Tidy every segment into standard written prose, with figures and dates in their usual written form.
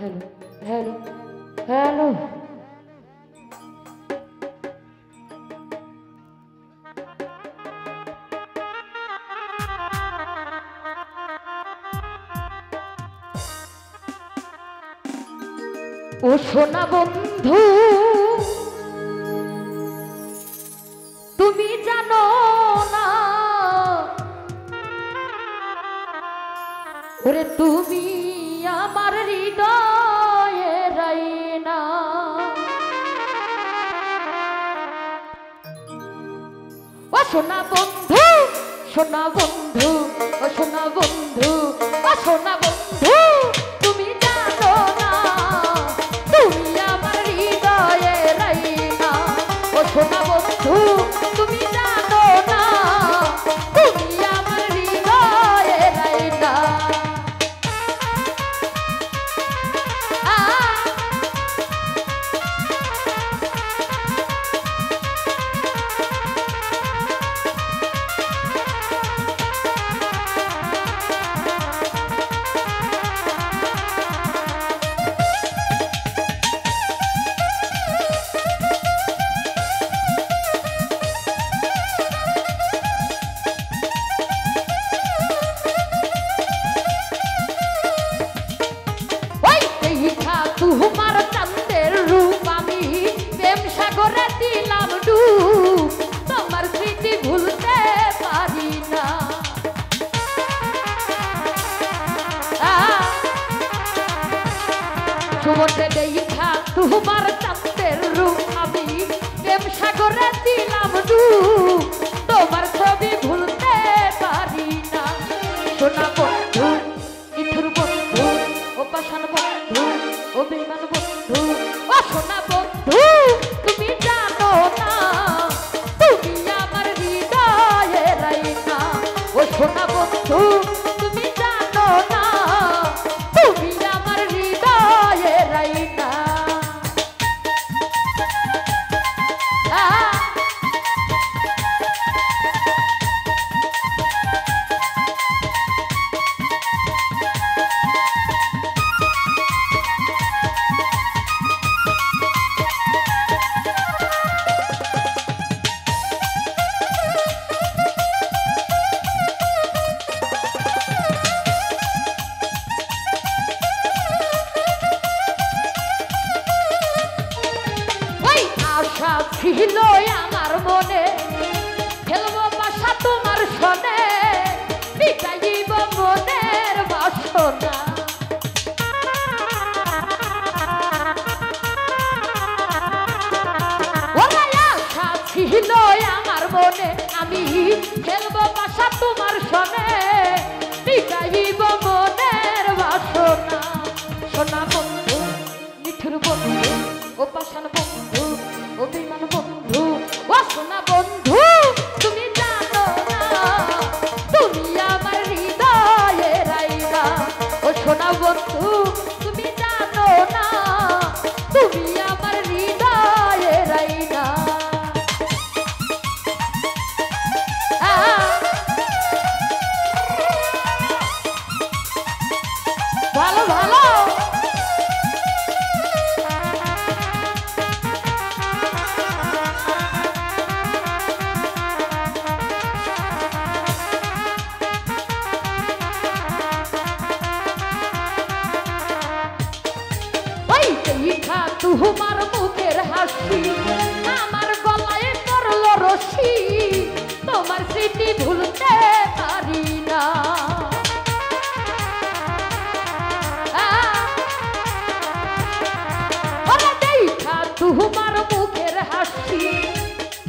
Hello hello hello. ও সোনা বন্ধু তুমি জানো না, ওরে তুমি আমার হৃদয়ে রাইনা। ও সোনা বন্ধু, সোনা বন্ধু, ও সোনা বন্ধু, ও সোনা বন্ধু তুমি জানো না, তুমি আমার হৃদয়ে রাইনা। ও সোনা বন্ধু তুমি জানো না, তুমি আমার হৃদয়ে রাইনা। তোমার চাঁদের রূপ আমি প্রেম সাগরে দিলাম ডুব, তোমার স্মৃতি ভুলতে পারি না। সুমনে দেখা তোমার চাঁদের রূপ আমি প্রেম সাগরে দিলাম ডুব, তোমার ছবি ভুলতে পারি না। সোনা বন্ধু, ইঠুর বন্ধু, ও পাষাণ বন্ধু, ও বেঈমান বন্ধু, ও সোনা বন্ধু তুমি জানো না, তুমি আমার হৃদয়ে রাইনা। ও সোনা বন্ধু তুমি জানো না, তুমি আমার হৃদয়ে রাইনা। আশা ছিল আমার মনে, খেলবো বাসা তোমার সনে, মিটাইব মনের বাসনা। আশা ছিল আমার মনে, আমি খেলবো বাসা তোমার সনে, মিটাইব মনের বাসনা। সোনা বন্ধু, মিঠুর বন্ধু, ও পাষাণ বন্ধু, ও বেঈমান বন্ধু, ও সোনা বন্ধু তুমি জানো না, তুমি আমার হৃদয়ে রাইনা। ও সোনা বন্ধু তুমি জানো না, তুমি আমার হৃদয়ে রাইনা। ভালো ভালো তোমার মুখের হাসি আমার গলায় পড়ল রশি, তোমার স্মৃতি ভুলতে পারি না। দেখা তোমার মুখের হাসি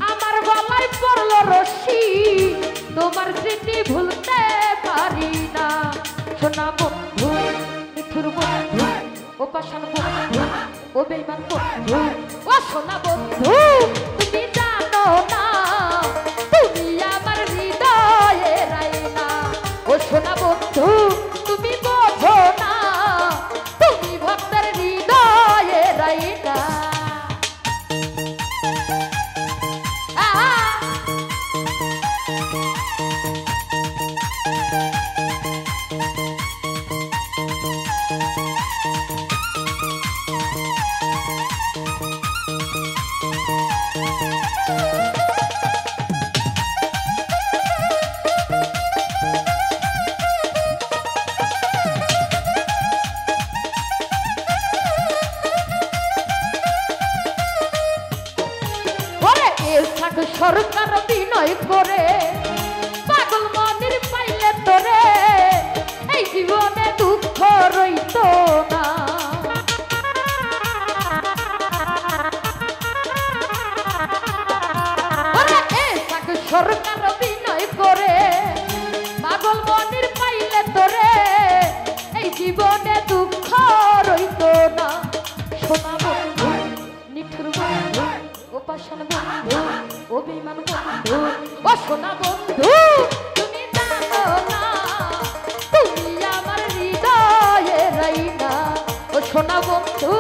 আমার গলায় পড়ল রশি, তোমার স্মৃতি ভুলতে পারি না। সোনা বন্ধু, মিঠুর বন্ধু, ও পাষাণ বন্ধু, ও বেঈমান বন্ধু, ও সোনা বন্ধু তুমি জানো না, তুমি আমার হৃদয়ে রাইনা। ও সোনা বন্ধু তুমি বোঝো না, তুমি ভক্তের হৃদয়ে রাইনা। সরকার বিনয় করে পাগল মনির পাইলে তোরে এই জীবনে দুঃখ রইত না। সরকার বিনয় করে পাগল মনির পাইলে তোরে এই জীবনে দুঃখ রইত না। সোনা বন্ধু নিঠুর বন্ধু ও পাষাণ বন্ধু অভিমান বন্ধু ও সোনা বন্ধু তুমি জানো না তুমি আমার হৃদয়ে রাইনা ও সোনা বন্ধু